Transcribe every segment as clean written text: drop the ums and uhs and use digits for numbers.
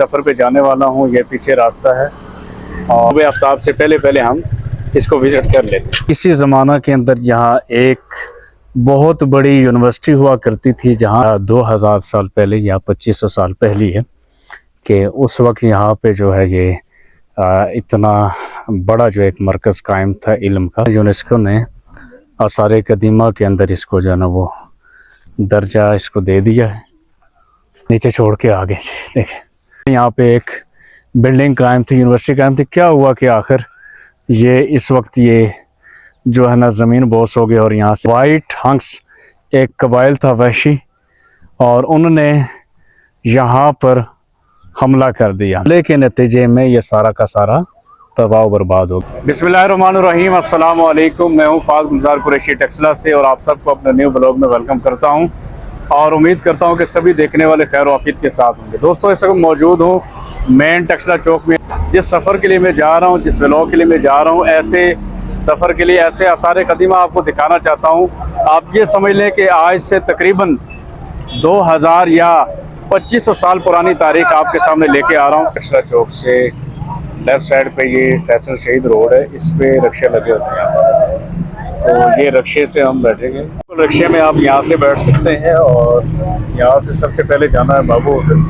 सफ़र पे जाने वाला हूँ। ये पीछे रास्ता है और सुबह आफ्ताब से पहले पहले हम इसको विज़िट कर लेते हैं। इसी ज़माना के अंदर यहाँ एक बहुत बड़ी यूनिवर्सिटी हुआ करती थी, जहाँ 2000 साल पहले या 2500 साल पहले है कि उस वक्त यहाँ पे जो है ये इतना बड़ा जो एक मरकज़ कायम था इल्म का। यूनेस्को ने आसार कदीमा के अंदर इसको जो है ना वो दर्जा इसको दे दिया है। नीचे छोड़ के आगे देखें, यहाँ पे एक बिल्डिंग कायम थी, यूनिवर्सिटी कायम थी। क्या हुआ कि आखिर ये इस वक्त ये जो है ना ज़मीन बोस हो गई और यहाँ से वाइट हंक्स एक कबाइल था वहशी, और उन्होंने यहाँ पर हमला कर दिया। लेकिन नतीजे में ये सारा का सारा तबाह बर्बाद हो गया। बिस्मिल्लाहिर्रहमानिर्रहीम, अस्सलाम वालेकुम। मैं हूँ फाज गुलजार कुरैशी टेक्सला से और आप सबको अपने न्यू ब्लॉग में वेलकम करता हूँ और उम्मीद करता हूँ कि सभी देखने वाले खैर वाफियत के साथ होंगे। दोस्तों, इस वक्त मौजूद हूँ मेन टेक्सला चौक में। जिस सफ़र के लिए मैं जा रहा हूँ, जिस व्लॉग के लिए मैं जा रहा हूँ, ऐसे सफ़र के लिए ऐसे आसार कदीमा आपको दिखाना चाहता हूँ। आप ये समझ लें कि आज से तकरीबन 2000 या 2500 साल पुरानी तारीख आपके सामने लेके आ रहा हूँ। टेक्सला चौक से लेफ़्ट साइड पे ये फैसल शहीद रोड है, इस पे रक्शे लगे होते हैं। तो ये रक्शे से हम बैठेंगे। तो रक्शे में आप यहाँ से बैठ सकते हैं और यहाँ से सबसे पहले जाना है बाबू होटल,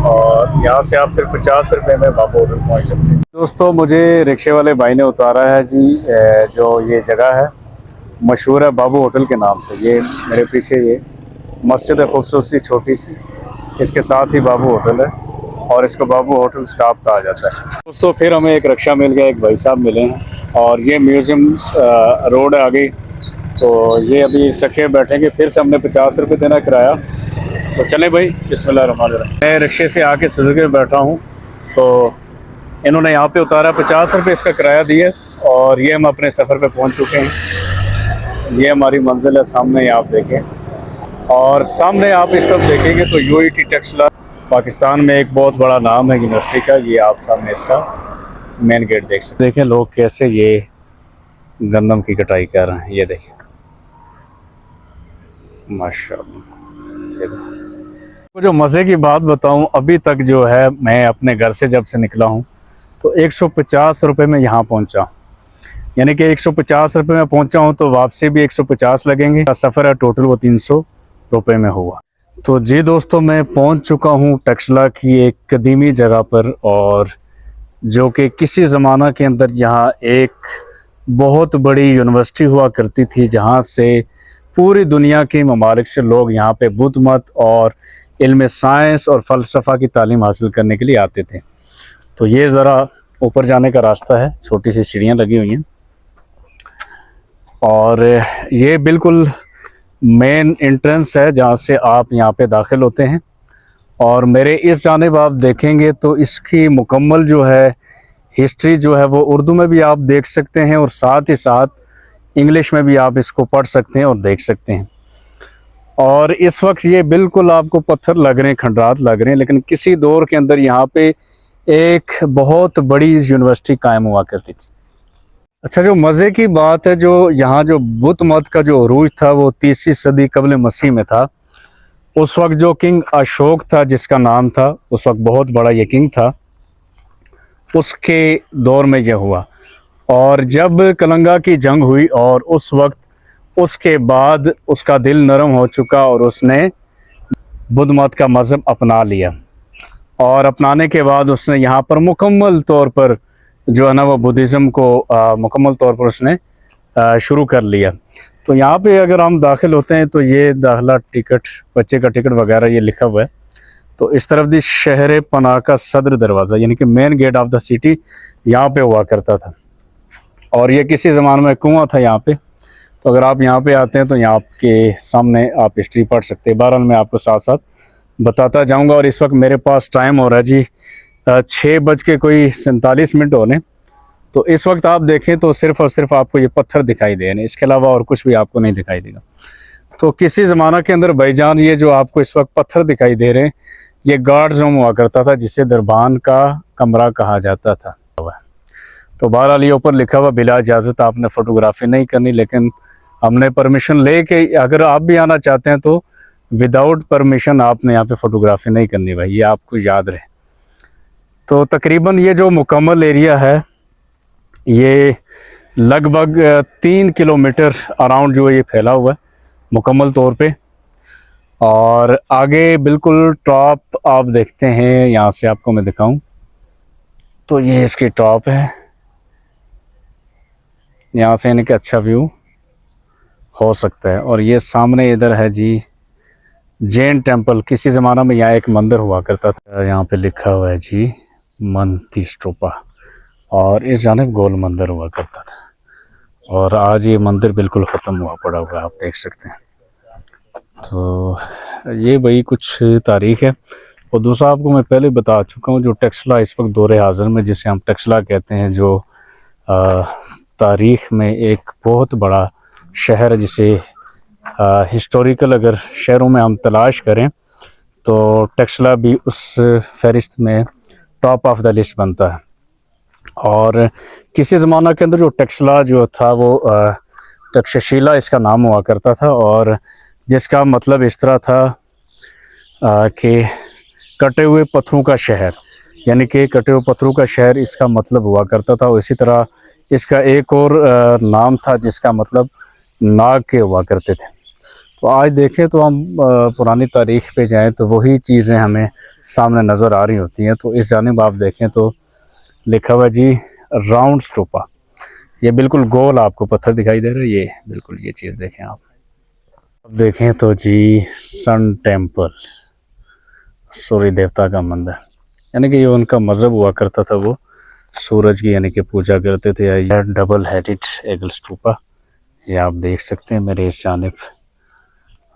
और यहाँ से आप सिर्फ 50 रुपये में बाबू होटल पहुँच सकते हैं। दोस्तों, मुझे रिक्शे वाले भाई ने उतारा है जी। जो ये जगह है मशहूर है बाबू होटल के नाम से। ये मेरे पीछे ये मस्जिद है खूबसूरत सी छोटी सी, इसके साथ ही बाबू होटल है और इसको बाबू होटल स्टॉप कहा जाता है। दोस्तों, फिर हमें एक रिक्शा मिल गया, एक भाई साहब मिले हैं और ये म्यूज़ियम रोड है आगे। तो ये अभी सक्से बैठेंगे, फिर से हमने 50 रुपये देना किराया। तो चले भाई, बिस्मिल्लाहिर्रहमानिर्रहीम। मैं रिक्शे से आके सुजुकी में बैठा हूँ, तो इन्होंने यहाँ पे उतारा, 50 रुपये इसका किराया दिया और ये हम अपने सफ़र पे पहुँच चुके हैं। ये हमारी मंजिल है, सामने आप देखें। और सामने आप इस तरफ देखेंगे तो यूईटी टेक्सला पाकिस्तान में एक बहुत बड़ा नाम है यूनिवर्सिटी का। ये आप सामने इसका मेन गेट देख सकते हैं। देखें लोग कैसे ये गंदम की कटाई कर रहे हैं, ये देखें माशाअल्लाह। जो मज़े की बात बताऊं, अभी तक जो है मैं अपने घर से जब से निकला हूं तो 150 रुपये में यहाँ पहुंचा, यानी कि 150 रुपये में पहुंचा हूं तो वापसी भी 150 लगेंगे। सफ़र है टोटल वो 300 रुपये में हुआ। तो जी दोस्तों, मैं पहुंच चुका हूं टेक्सला की एक कदीमी जगह पर, और जो कि किसी ज़माना के अंदर यहाँ एक बहुत बड़ी यूनिवर्सिटी हुआ करती थी, जहाँ से पूरी दुनिया के ममालिक से लोग यहाँ पे बुद्ध मत और इल्म साइंस और फ़लसफ़ा की तालीम हासिल करने के लिए आते थे। तो ये ज़रा ऊपर जाने का रास्ता है, छोटी सी सीढ़ियाँ लगी हुई हैं और ये बिल्कुल मेन एंट्रेंस है जहाँ से आप यहाँ पे दाखिल होते हैं। और मेरे इस जानिब आप देखेंगे तो इसकी मुकम्मल जो है हिस्ट्री जो है वो उर्दू में भी आप देख सकते हैं और साथ ही साथ इंग्लिश में भी आप इसको पढ़ सकते हैं और देख सकते हैं। और इस वक्त ये बिल्कुल आपको पत्थर लग रहे हैं, खंडरात लग रहे हैं, लेकिन किसी दौर के अंदर यहाँ पे एक बहुत बड़ी यूनिवर्सिटी कायम हुआ करती थी। अच्छा, जो मज़े की बात है, जो यहाँ जो बुद्ध मत का जो अरूज था वो 3वीं सदी कबल मसीह में था। उस वक्त जो किंग अशोक था, जिसका नाम था, उस वक्त बहुत बड़ा ये किंग था, उसके दौर में यह हुआ। और जब कलंगा की जंग हुई और उस वक्त उसके बाद उसका दिल नरम हो चुका और उसने बुद्ध मत का मज़हब अपना लिया, और अपनाने के बाद उसने यहाँ पर मुकम्मल तौर पर जो है ना वो बुद्धिज़्म को मुकम्मल तौर पर उसने शुरू कर लिया। तो यहाँ पे अगर हम दाखिल होते हैं तो ये दाखिला टिकट, बच्चे का टिकट वगैरह ये लिखा हुआ है। तो इस तरफ दी शहर पनाह का सदर दरवाज़ा, यानी कि main gate of the city यहाँ पे हुआ करता था, और ये किसी ज़माने में कुआं था यहाँ पे। तो अगर आप यहाँ पे आते हैं तो यहाँ आपके सामने आप हिस्ट्री पढ़ सकते हैं। बहरहाल मैं आपको साथ साथ बताता जाऊँगा। और इस वक्त मेरे पास टाइम हो रहा है जी 6:47 होने। तो इस वक्त आप देखें तो सिर्फ़ और सिर्फ आपको ये पत्थर दिखाई दे रहे हैं, इसके अलावा और कुछ भी आपको नहीं दिखाई देगा। तो किसी ज़माना के अंदर भाईजान, ये जो आपको इस वक्त पत्थर दिखाई दे रहे हैं, ये गार्ड रूम हुआ करता था, जिसे दरबान का कमरा कहा जाता था। तो बहरहाल ये ऊपर लिखा हुआ बिला इजाज़त आपने फ़ोटोग्राफी नहीं करनी, लेकिन हमने परमिशन ले के, अगर आप भी आना चाहते हैं तो विदाउट परमिशन आपने यहाँ पे फ़ोटोग्राफी नहीं करनी भाई, ये आपको याद रहे। तो तकरीबन ये जो मुकम्मल एरिया है ये लगभग 3 किलोमीटर अराउंड जो है ये फैला हुआ है मुकम्मल तौर पे। और आगे बिल्कुल टॉप आप देखते हैं, यहाँ से आपको मैं दिखाऊं तो ये इसकी टॉप है। यहाँ से यानी कि अच्छा व्यू हो सकता है। और ये सामने इधर है जी जैन टेम्पल। किसी ज़माना में यहाँ एक मंदिर हुआ करता था। यहाँ पे लिखा हुआ है जी मंती स्टूपा, और इस जानिब गोल मंदिर हुआ करता था। और आज ये मंदिर बिल्कुल ख़त्म हुआ पड़ा हुआ है, आप देख सकते हैं। तो ये भाई कुछ तारीख़ है। और दूसरा आपको मैं पहले बता चुका हूँ, जो टक्सला इस वक्त दौरे हाज़िर में जिसे हम टक्सला कहते हैं, जो तारीख़ में एक बहुत बड़ा शहर है, जिसे हिस्टोरिकल अगर शहरों में हम तलाश करें तो टक्सला भी उस फहरिस्त में टॉप ऑफ द लिस्ट बनता है। और किसी ज़माना के अंदर जो टक्सला जो था वो तक्षशिला इसका नाम हुआ करता था, और जिसका मतलब इस तरह था कि कटे हुए पत्थरों का शहर, यानी कि कटे हुए पत्थरों का शहर इसका मतलब हुआ करता था। और इसी तरह इसका एक और नाम था जिसका मतलब नाग के हुआ करते थे। तो आज देखें तो हम पुरानी तारीख़ पे जाएं तो वही चीज़ें हमें सामने नज़र आ रही होती हैं। तो इस जानिब आप देखें तो लिखा हुआ जी राउंड स्टूपा। ये बिल्कुल गोल आपको पत्थर दिखाई दे रहा है, ये बिल्कुल ये चीज़ देखें आप। अब देखें तो जी सन टेम्पल, सूर्य देवता का मंदिर, यानी कि ये उनका मज़हब हुआ करता था, वो सूरज की यानी कि पूजा करते थे। यह डबल हेडेड एगल स्टूपा, ये आप देख सकते हैं मेरे इस जानिब।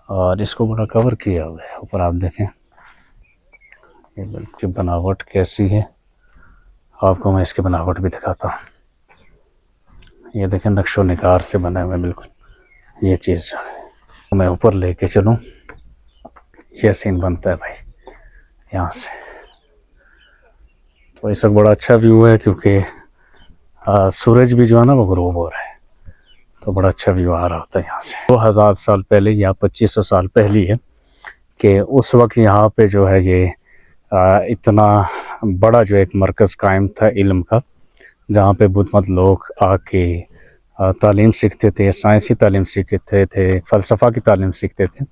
और इसको बड़ा कवर किया हुआ है ऊपर, आप देखें ये बल्कि बनावट कैसी है, आपको मैं इसकी बनावट भी दिखाता हूँ। ये देखें नक्शो निगार से बना हुआ है बिल्कुल ये चीज़। मैं ऊपर लेके चलूँ, ये सीन बनता है भाई यहाँ से। तो इस वक्त बड़ा अच्छा व्यू है, क्योंकि सूरज भी जो है ना वो ग्रूब हो रहा है, तो बड़ा अच्छा व्यू आ रहा होता है यहाँ से। 2000 साल पहले या 2500 साल पहले है कि उस वक्त यहाँ पे जो है ये इतना बड़ा जो एक मरकज़ कायम था इल्म का, जहाँ पे बुद्धिमत लोग आके तालीम सीखते थे, साइंसी तालीम सीखते थे, फ़लसफ़ा की तालीम सीखते थे।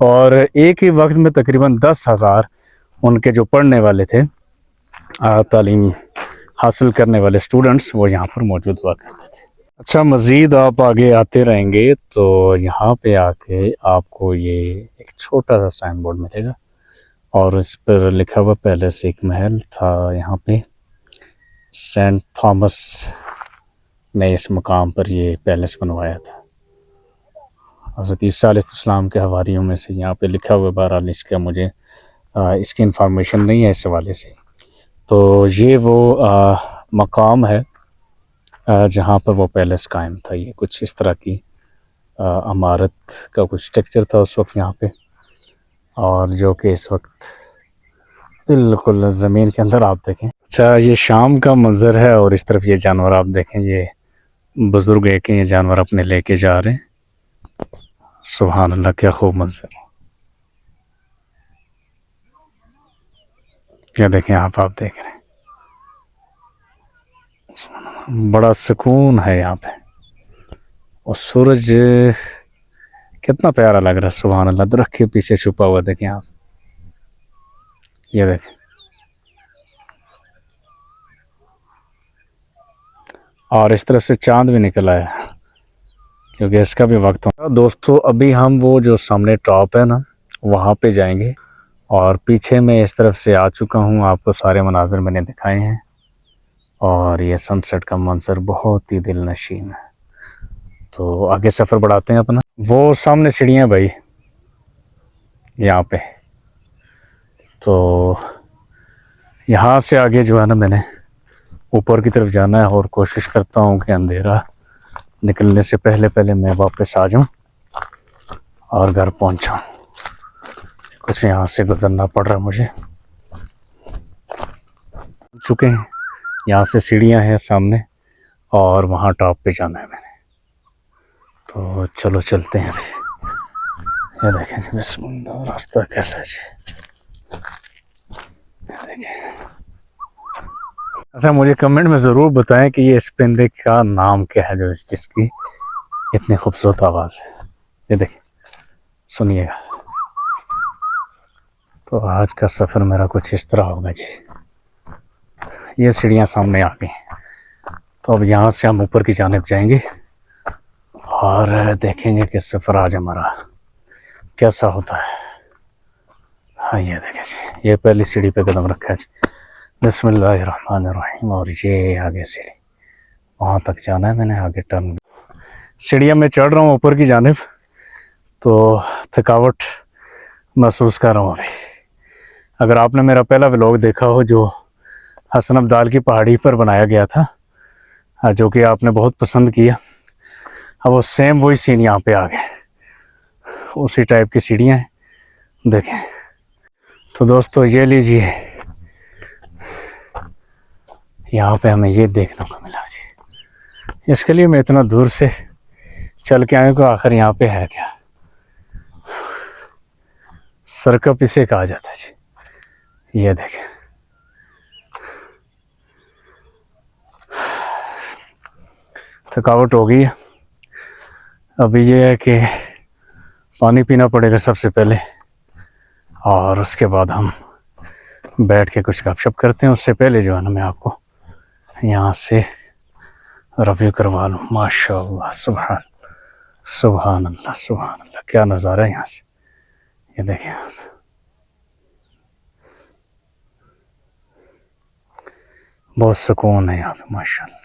और एक ही वक्त में तकरीबन 10,000 उनके जो पढ़ने वाले थे, तालीम हासिल करने वाले स्टूडेंट्स, वो यहाँ पर मौजूद हुआ करते थे। अच्छा, मज़ीद आप आगे आते रहेंगे तो यहाँ पे आके आपको ये एक छोटा सा साइन बोर्ड मिलेगा, और इस पर लिखा हुआ पैलेस, एक महल था यहाँ पे। सेंट थॉमस ने इस मकाम पर ये पैलेस बनवाया था। हज़रत ईसा अलैहिस्सलाम के हवारियों में से यहाँ पे लिखा हुआ, बहरहाल इसका मुझे इसकी इंफॉर्मेशन नहीं है इस हवाले से। तो ये वो मकाम है जहाँ पर वो पैलेस कायम था। ये कुछ इस तरह की इमारत का कुछ स्ट्रक्चर था उस वक्त यहाँ पे, और जो कि इस वक्त बिल्कुल ज़मीन के अंदर आप देखें। अच्छा, ये शाम का मंज़र है, और इस तरफ ये जानवर आप देखें, ये बुज़ुर्ग एक ये जानवर अपने लेके जा रहे हैं। सुभान अल्लाह, क्या खूब मंज़र है। क्या देखें आप देख रहे हैं, बड़ा सुकून है यहाँ पे। और सूरज कितना प्यारा लग रहा है, सुभान अल्लाह। दरख्त के पीछे छुपा हुआ देखें आप, ये देखें। और इस तरफ से चांद भी निकल आया, क्योंकि इसका भी वक्त हो। दोस्तों, अभी हम वो जो सामने टॉप है ना, वहाँ पे जाएंगे। और पीछे मैं इस तरफ से आ चुका हूँ, आपको सारे मनाज़र मैंने दिखाए हैं। और ये सनसेट का मंजर बहुत ही दिल नशीन है। तो आगे सफ़र बढ़ाते हैं अपना। वो सामने सीढ़ियाँ भाई यहाँ पे, तो यहाँ से आगे जो है ना मैंने ऊपर की तरफ जाना है, और कोशिश करता हूँ कि अंधेरा निकलने से पहले पहले मैं वापस आ जाऊँ और घर पहुँचाऊँ। कुछ यहाँ से गुजरना पड़ रहा है मुझे। चुके हैं, यहाँ से सीढ़ियाँ हैं सामने, और वहाँ टॉप पे जाना है मैंने। तो चलो चलते हैं। ये देखें जी, बिस्मिल्लाह, रास्ता कैसा है जी, ये देखें। अच्छा, मुझे कमेंट में ज़रूर बताएं कि ये इस परिंदे का नाम क्या है जो इस चीज़ की इतनी खूबसूरत आवाज़ है। ये देखिए, सुनिएगा। तो आज का सफ़र मेरा कुछ इस तरह होगा जी। ये सीढ़ियाँ सामने आ गई, तो अब यहाँ से हम ऊपर की जानिब जाएंगे और देखेंगे कि सफ़र आज हमारा कैसा होता है। हाँ, ये देखें जी, ये पहली सीढ़ी पे कदम रखा है जी। बिस्मिल्लाहिर्रहमानिर्रहीम। और ये आगे सीढ़ी, वहाँ तक जाना है मैंने, आगे टर्न। सीढ़ियाँ मैं चढ़ रहा हूँ ऊपर की जानिब, तो थकावट महसूस कर रहा हूँ अभी। अगर आपने मेरा पहला व्लॉग देखा हो जो हसन अब्दाल की पहाड़ी पर बनाया गया था, जो कि आपने बहुत पसंद किया, अब वो सेम वही सीन यहाँ पे आ गए, उसी टाइप की सीढ़ियाँ हैं, देखें। तो दोस्तों ये लीजिए, यहाँ पे हमें ये देखने को मिला जी। इसके लिए मैं इतना दूर से चल के आया, को आखिर यहाँ पे है क्या? सरकप इसे कहा जाता है जी। ये देखें, थकावट हो गई है। अभी ये है कि पानी पीना पड़ेगा सबसे पहले, और उसके बाद हम बैठ के कुछ गपशप करते हैं। उससे पहले जो है ना, मैं आपको यहाँ से रिव्यू करवा लूँ। माशाअल्लाह, सुभान सुभान अल्लाह, सुभान अल्लाह, क्या नज़ारा है यहाँ से। ये देखें आप, बहुत सुकून है यहाँ पे माशाअल्लाह।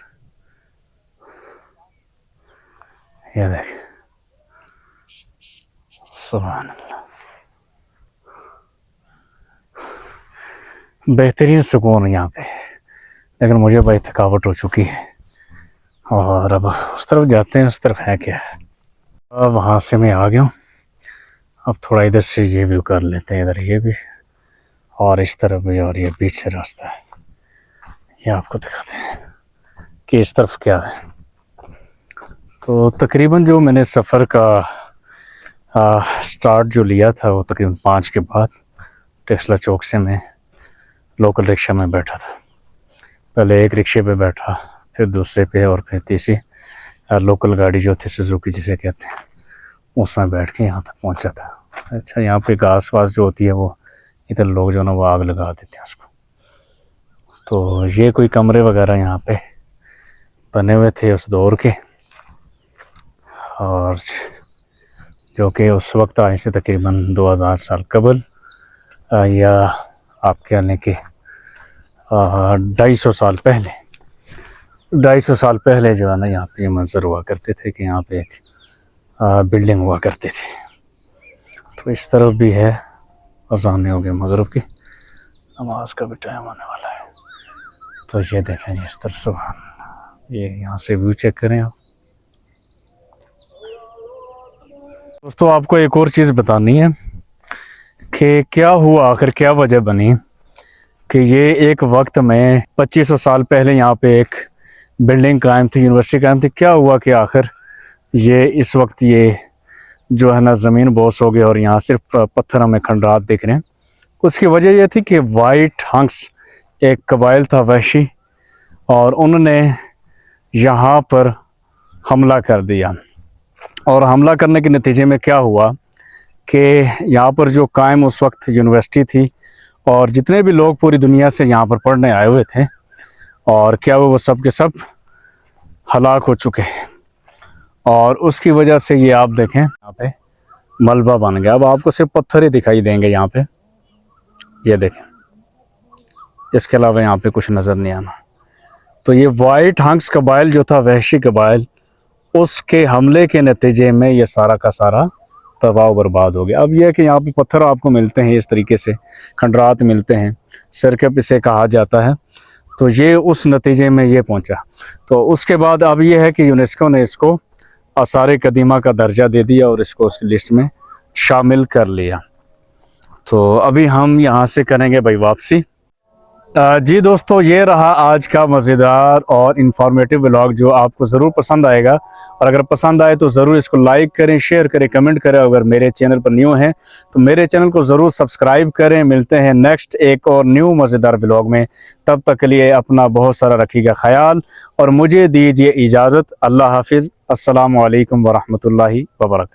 ये देखें, सुभान अल्लाह, बेहतरीन सुकून यहाँ पे। लेकिन मुझे भाई थकावट हो चुकी है, और अब उस तरफ जाते हैं। उस तरफ है क्या? अब वहाँ से मैं आ गया हूँ, अब थोड़ा इधर से ये व्यू कर लेते हैं, इधर ये भी और इस तरफ भी, और ये बीच से रास्ता है। ये आपको दिखाते हैं कि इस तरफ क्या है। तो तकरीबन जो मैंने सफ़र का स्टार्ट जो लिया था, वो तकरीबन 5 के बाद टेस्ला चौक से मैं लोकल रिक्शा में बैठा था। पहले एक रिक्शे पे बैठा, फिर दूसरे पे, और फिर तीसरी लोकल गाड़ी जो थी सुजुकी जिसे कहते हैं, उसमें बैठ के यहाँ तक पहुँचा था। अच्छा, यहाँ पे घास वास जो होती है वो इधर लोग जो ना वो आग लगा देते हैं उसको। तो ये कोई कमरे वगैरह यहाँ पे बने हुए थे उस दौर के, और जो कि उस वक्त आज से तकरीबन 2000 साल कबल, या आप कह लें कि 250 साल पहले, 250 साल पहले जो है ना यहाँ पे ये मंजर हुआ करते थे कि यहाँ पे एक बिल्डिंग हुआ करती थी। तो इस तरफ भी है, अज़ान हो गई मगरिब की, नमाज का भी टाइम आने वाला है। तो ये देखें इस तरफ, सुभान, ये यहाँ से व्यू चेक करें आप। दोस्तों आपको एक और चीज़ बतानी है कि क्या हुआ आखिर, क्या वजह बनी कि ये एक वक्त में 2500 साल पहले यहाँ पे एक बिल्डिंग कायम थी, यूनिवर्सिटी कायम थी। क्या हुआ कि आखिर ये इस वक्त ये जो है ना ज़मीन बोस हो गई और यहाँ सिर्फ पत्थर हमें खंडरात दिख रहे हैं। उसकी वजह यह थी कि वाइट हंक्स एक कबाइल था वहशी, और उन्होंने यहाँ पर हमला कर दिया। और हमला करने के नतीजे में क्या हुआ कि यहाँ पर जो कायम उस वक्त यूनिवर्सिटी थी, और जितने भी लोग पूरी दुनिया से यहाँ पर पढ़ने आए हुए थे, और क्या वो सब के सब हलाक हो चुके हैं। और उसकी वजह से ये आप देखें यहाँ पे मलबा बन गया। अब आपको सिर्फ पत्थर ही दिखाई देंगे यहाँ पे, ये देखें, इसके अलावा यहाँ पे कुछ नज़र नहीं आना। तो ये वाइट हंक्स कबाइल जो था, वहशी कबाइल, उसके हमले के नतीजे में ये सारा का सारा तबाह बर्बाद हो गया। अब यह है कि यहाँ पे पत्थर आपको मिलते हैं इस तरीके से, खंडरात मिलते हैं, सरकप इसे कहा जाता है। तो ये उस नतीजे में ये पहुँचा। तो उसके बाद अब ये है कि यूनेस्को ने इसको आसार कदीमा का दर्जा दे दिया और इसको उसकी लिस्ट में शामिल कर लिया। तो अभी हम यहाँ से करेंगे भाई वापसी। जी दोस्तों, ये रहा आज का मज़ेदार और इन्फॉर्मेटिव व्लॉग जो आपको ज़रूर पसंद आएगा। और अगर पसंद आए तो ज़रूर इसको लाइक करें, शेयर करें, कमेंट करें। अगर मेरे चैनल पर न्यू हैं तो मेरे चैनल को ज़रूर सब्सक्राइब करें। मिलते हैं नेक्स्ट एक और न्यू मज़ेदार व्लॉग में। तब तक के लिए अपना बहुत सारा रखिएगा ख्याल और मुझे दीजिए इजाज़त। अल्लाह हाफिज़। अस्सलामु अलैकुम वरहमतुल्लाहि वबरकातुहू।